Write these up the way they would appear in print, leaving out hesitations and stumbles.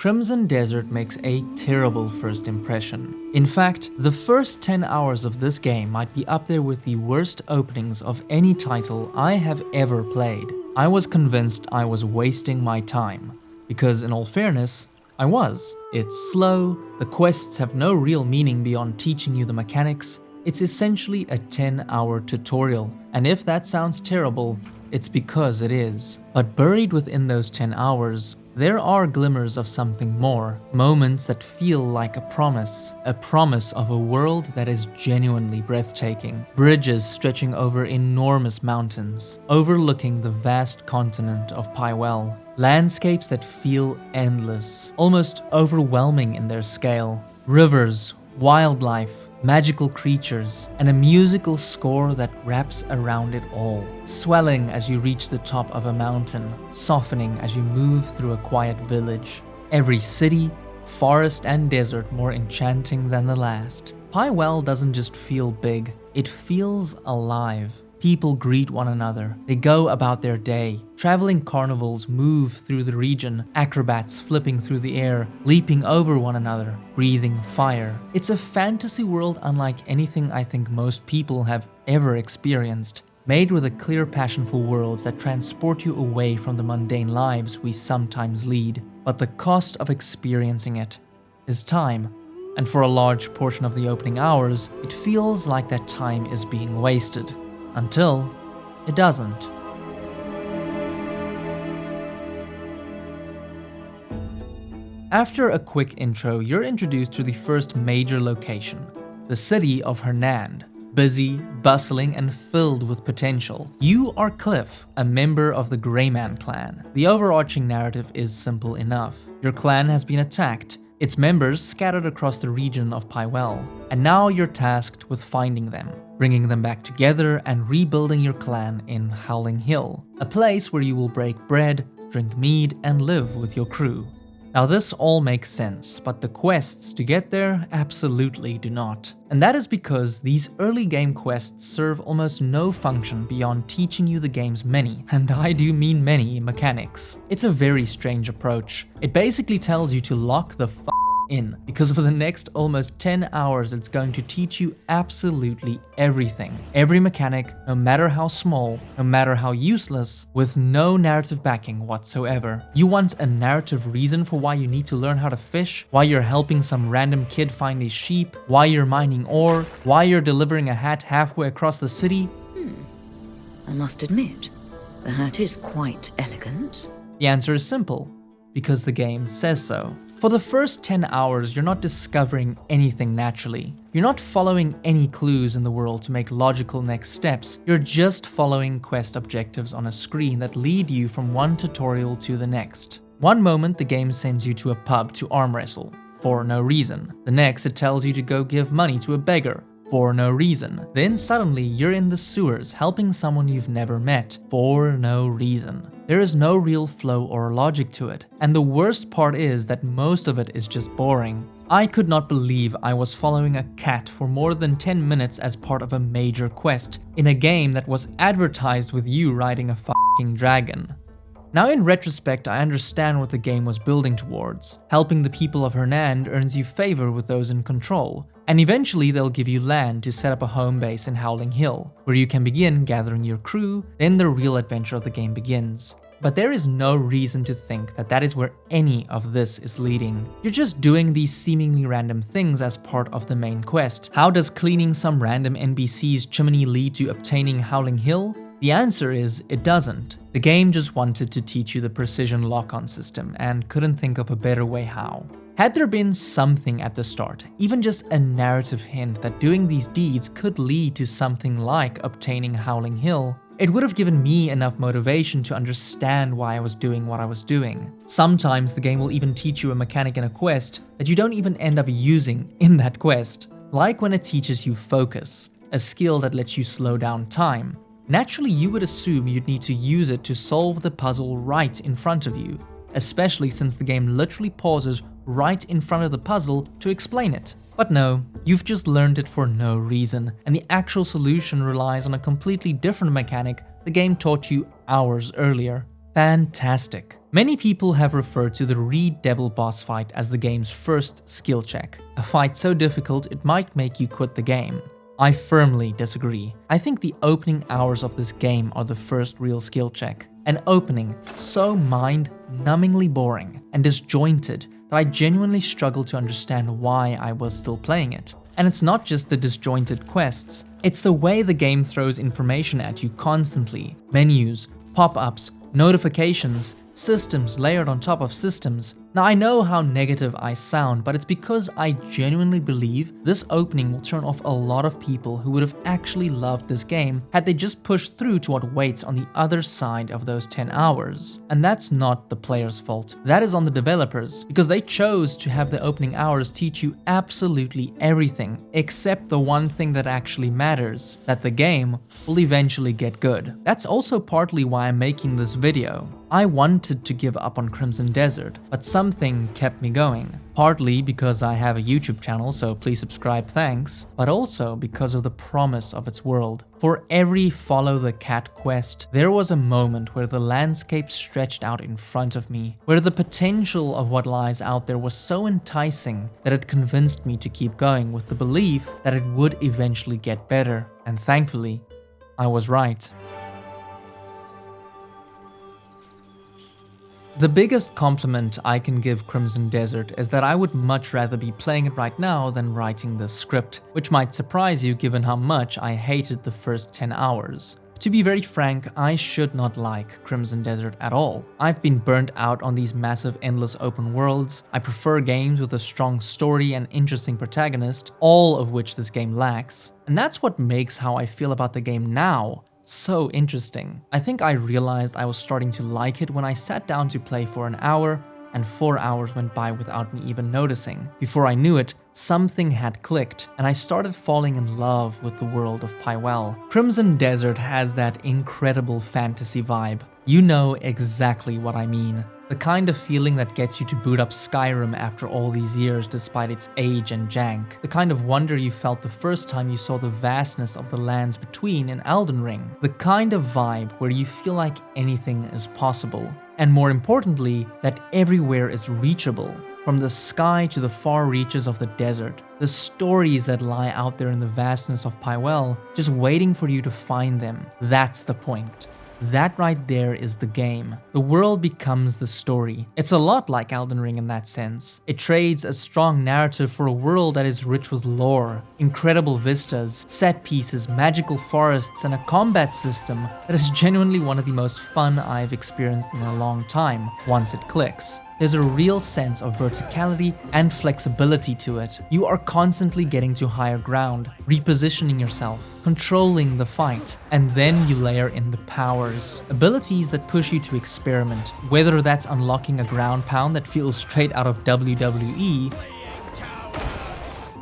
Crimson Desert makes a terrible first impression. In fact, the first 10 hours of this game might be up there with the worst openings of any title I have ever played. I was convinced I was wasting my time, because in all fairness, I was. It's slow, the quests have no real meaning beyond teaching you the mechanics. It's essentially a 10-hour tutorial, and if that sounds terrible, it's because it is. But buried within those 10 hours, there are glimmers of something more, moments that feel like a promise of a world that is genuinely breathtaking, bridges stretching over enormous mountains, overlooking the vast continent of Pywell, landscapes that feel endless, almost overwhelming in their scale, rivers, wildlife, magical creatures, and a musical score that wraps around it all, swelling as you reach the top of a mountain, softening as you move through a quiet village. Every city, forest, and desert more enchanting than the last. Pywell doesn't just feel big, it feels alive. People greet one another, they go about their day. Traveling carnivals move through the region, acrobats flipping through the air, leaping over one another, breathing fire. It's a fantasy world unlike anything I think most people have ever experienced, made with a clear passion for worlds that transport you away from the mundane lives we sometimes lead. But the cost of experiencing it is time, and for a large portion of the opening hours, it feels like that time is being wasted. Until it doesn't. After a quick intro, you're introduced to the first major location, the city of Hernand. Busy, bustling, and filled with potential. You are Cliff, a member of the Greyman clan. The overarching narrative is simple enough. Your clan has been attacked, its members scattered across the region of Pywell, and now you're tasked with finding them, bringing them back together and rebuilding your clan in Howling Hill, a place where you will break bread, drink mead, and live with your crew. Now this all makes sense, but the quests to get there absolutely do not. And that is because these early game quests serve almost no function beyond teaching you the game's many, and I do mean many, mechanics. It's a very strange approach. It basically tells you to lock the in, because for the next almost 10 hours it's going to teach you absolutely everything. Every mechanic, no matter how small, no matter how useless, with no narrative backing whatsoever. You want a narrative reason for why you need to learn how to fish, why you're helping some random kid find a sheep, why you're mining ore, why you're delivering a hat halfway across the city? I must admit, the hat is quite elegant. The answer is simple. Because the game says so. For the first 10 hours, you're not discovering anything naturally. You're not following any clues in the world to make logical next steps. You're just following quest objectives on a screen that lead you from one tutorial to the next. One moment, the game sends you to a pub to arm wrestle, for no reason. The next, it tells you to go give money to a beggar, for no reason. Then suddenly, you're in the sewers helping someone you've never met, for no reason. There is no real flow or logic to it, and the worst part is that most of it is just boring. I could not believe I was following a cat for more than 10 minutes as part of a major quest, in a game that was advertised with you riding a fucking dragon. Now in retrospect, I understand what the game was building towards. Helping the people of Hernand earns you favor with those in control, and eventually they'll give you land to set up a home base in Howling Hill, where you can begin gathering your crew, then the real adventure of the game begins. But there is no reason to think that that is where any of this is leading. You're just doing these seemingly random things as part of the main quest. How does cleaning some random NPC's chimney lead to obtaining Howling Hill? The answer is, it doesn't. The game just wanted to teach you the precision lock-on system and couldn't think of a better way how. Had there been something at the start, even just a narrative hint that doing these deeds could lead to something like obtaining Howling Hill, it would have given me enough motivation to understand why I was doing what I was doing. Sometimes the game will even teach you a mechanic in a quest that you don't even end up using in that quest. Like when it teaches you focus, a skill that lets you slow down time. Naturally, you would assume you'd need to use it to solve the puzzle right in front of you, especially since the game literally pauses right in front of the puzzle to explain it. But no, you've just learned it for no reason, and the actual solution relies on a completely different mechanic the game taught you hours earlier. Fantastic. Many people have referred to the Reed Devil boss fight as the game's first skill check, a fight so difficult it might make you quit the game. I firmly disagree. I think the opening hours of this game are the first real skill check. An opening so mind-numbingly boring and disjointed that I genuinely struggled to understand why I was still playing it. And it's not just the disjointed quests, it's the way the game throws information at you constantly. Menus, pop-ups, notifications, systems layered on top of systems. Now I know how negative I sound, but it's because I genuinely believe this opening will turn off a lot of people who would have actually loved this game had they just pushed through to what waits on the other side of those 10 hours. And that's not the player's fault. That is on the developers, because they chose to have the opening hours teach you absolutely everything, except the one thing that actually matters, that the game will eventually get good. That's also partly why I'm making this video. I wanted to give up on Crimson Desert, but something kept me going. Partly because I have a YouTube channel, so please subscribe, thanks, but also because of the promise of its world. For every follow the cat quest, there was a moment where the landscape stretched out in front of me, where the potential of what lies out there was so enticing that it convinced me to keep going with the belief that it would eventually get better. And thankfully, I was right. The biggest compliment I can give Crimson Desert is that I would much rather be playing it right now than writing this script, which might surprise you given how much I hated the first 10 hours. To be very frank, I should not like Crimson Desert at all. I've been burnt out on these massive endless open worlds. I prefer games with a strong story and interesting protagonist, all of which this game lacks. And that's what makes how I feel about the game now so interesting. I think I realized I was starting to like it when I sat down to play for an hour, and 4 hours went by without me even noticing. Before I knew it, something had clicked, and I started falling in love with the world of Pywell. Crimson Desert has that incredible fantasy vibe. You know exactly what I mean. The kind of feeling that gets you to boot up Skyrim after all these years despite its age and jank. The kind of wonder you felt the first time you saw the vastness of the lands between in Elden Ring. The kind of vibe where you feel like anything is possible. And more importantly, that everywhere is reachable. From the sky to the far reaches of the desert. The stories that lie out there in the vastness of Pywell, just waiting for you to find them. That's the point. That right there is the game. The world becomes the story. It's a lot like Elden Ring in that sense. It trades a strong narrative for a world that is rich with lore, incredible vistas, set pieces, magical forests, and a combat system that is genuinely one of the most fun I've experienced in a long time, once it clicks. There's a real sense of verticality and flexibility to it. You are constantly getting to higher ground, repositioning yourself, controlling the fight, and then you layer in the powers. Abilities that push you to experiment, whether that's unlocking a ground pound that feels straight out of WWE,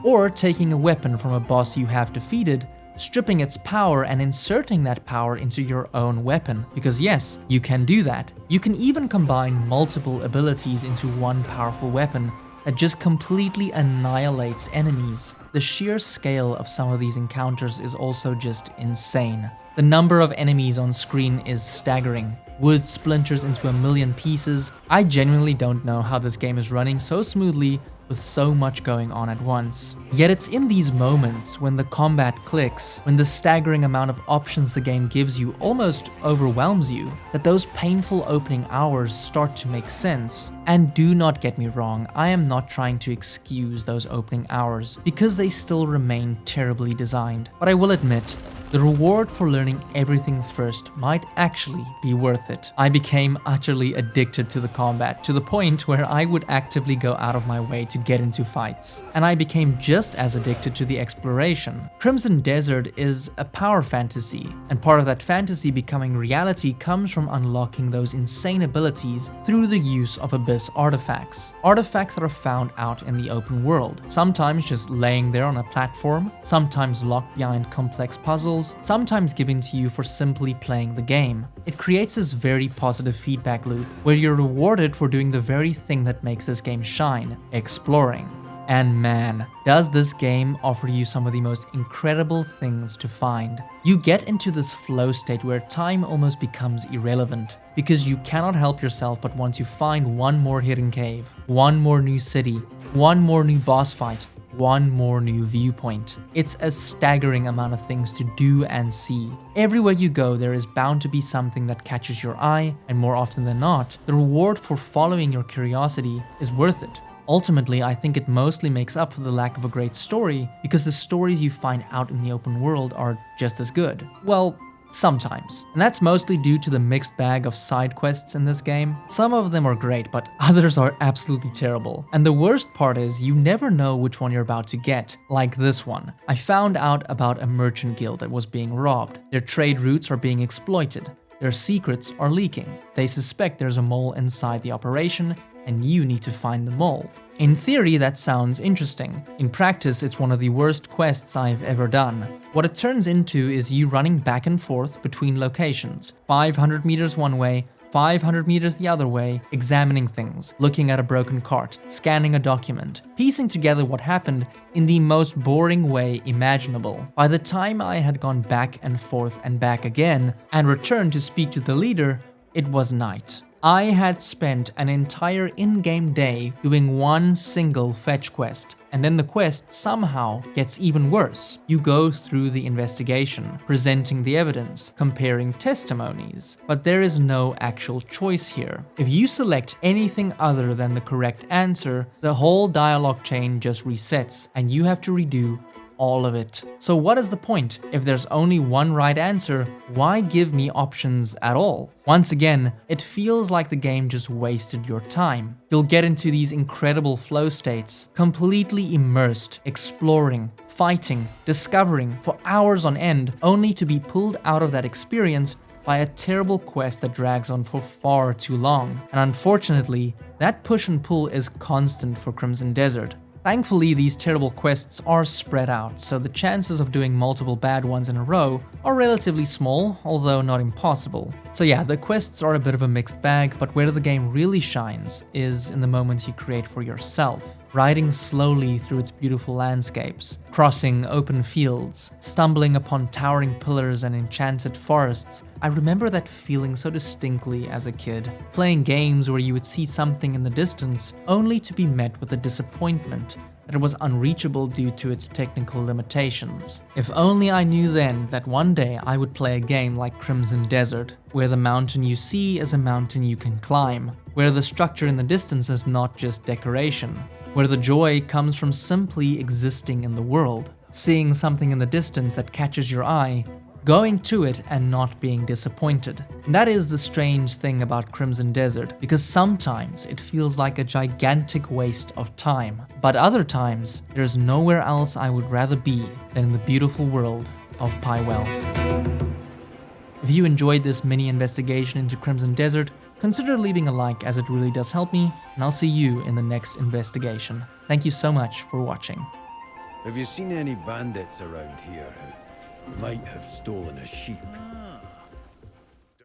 or taking a weapon from a boss you have defeated, stripping its power and inserting that power into your own weapon. Because yes, you can do that. You can even combine multiple abilities into one powerful weapon that just completely annihilates enemies. The sheer scale of some of these encounters is also just insane. The number of enemies on screen is staggering. Wood splinters into a million pieces. I genuinely don't know how this game is running so smoothly with so much going on at once. Yet it's in these moments when the combat clicks, when the staggering amount of options the game gives you almost overwhelms you, that those painful opening hours start to make sense. And do not get me wrong, I am not trying to excuse those opening hours, because they still remain terribly designed. But I will admit, the reward for learning everything first might actually be worth it. I became utterly addicted to the combat, to the point where I would actively go out of my way to get into fights. And I became just as addicted to the exploration. Crimson Desert is a power fantasy, and part of that fantasy becoming reality comes from unlocking those insane abilities through the use of Abyss artifacts. Artifacts that are found out in the open world, sometimes just laying there on a platform, sometimes locked behind complex puzzles, sometimes given to you for simply playing the game. It creates this very positive feedback loop where you're rewarded for doing the very thing that makes this game shine, exploring. And man, does this game offer you some of the most incredible things to find. You get into this flow state where time almost becomes irrelevant, because you cannot help yourself but want to find one more hidden cave, one more new city, one more new boss fight, one more new viewpoint. It's a staggering amount of things to do and see. Everywhere you go, there is bound to be something that catches your eye, and more often than not, the reward for following your curiosity is worth it. Ultimately, I think it mostly makes up for the lack of a great story, because the stories you find out in the open world are just as good. Well, sometimes. And that's mostly due to the mixed bag of side quests in this game. Some of them are great, but others are absolutely terrible. And the worst part is you never know which one you're about to get, like this one. I found out about a merchant guild that was being robbed. Their trade routes are being exploited. Their secrets are leaking. They suspect there's a mole inside the operation, and you need to find the mole. In theory, that sounds interesting. In practice, it's one of the worst quests I've ever done. What it turns into is you running back and forth between locations, 500 meters one way, 500 meters the other way, examining things, looking at a broken cart, scanning a document, piecing together what happened in the most boring way imaginable. By the time I had gone back and forth and back again, and returned to speak to the leader, it was night. I had spent an entire in-game day doing one single fetch quest, and then the quest somehow gets even worse. You go through the investigation, presenting the evidence, comparing testimonies, but there is no actual choice here. If you select anything other than the correct answer, the whole dialogue chain just resets, and you have to redo all of it. So what is the point? If there's only one right answer, why give me options at all? Once again, it feels like the game just wasted your time. You'll get into these incredible flow states, completely immersed, exploring, fighting, discovering for hours on end, only to be pulled out of that experience by a terrible quest that drags on for far too long. And unfortunately, that push and pull is constant for Crimson Desert. Thankfully, these terrible quests are spread out, so the chances of doing multiple bad ones in a row are relatively small, although not impossible. So yeah, the quests are a bit of a mixed bag, but where the game really shines is in the moments you create for yourself. Riding slowly through its beautiful landscapes, crossing open fields, stumbling upon towering pillars and enchanted forests. I remember that feeling so distinctly as a kid, playing games where you would see something in the distance only to be met with the disappointment that it was unreachable due to its technical limitations. If only I knew then that one day I would play a game like Crimson Desert, where the mountain you see is a mountain you can climb, where the structure in the distance is not just decoration, where the joy comes from simply existing in the world, seeing something in the distance that catches your eye, going to it and not being disappointed. And that is the strange thing about Crimson Desert, because sometimes it feels like a gigantic waste of time, but other times there's nowhere else I would rather be than in the beautiful world of Pywell. If you enjoyed this mini investigation into Crimson Desert, consider leaving a like, as it really does help me, and I'll see you in the next investigation. Thank you so much for watching. Have you seen any bandits around here who might have stolen a sheep?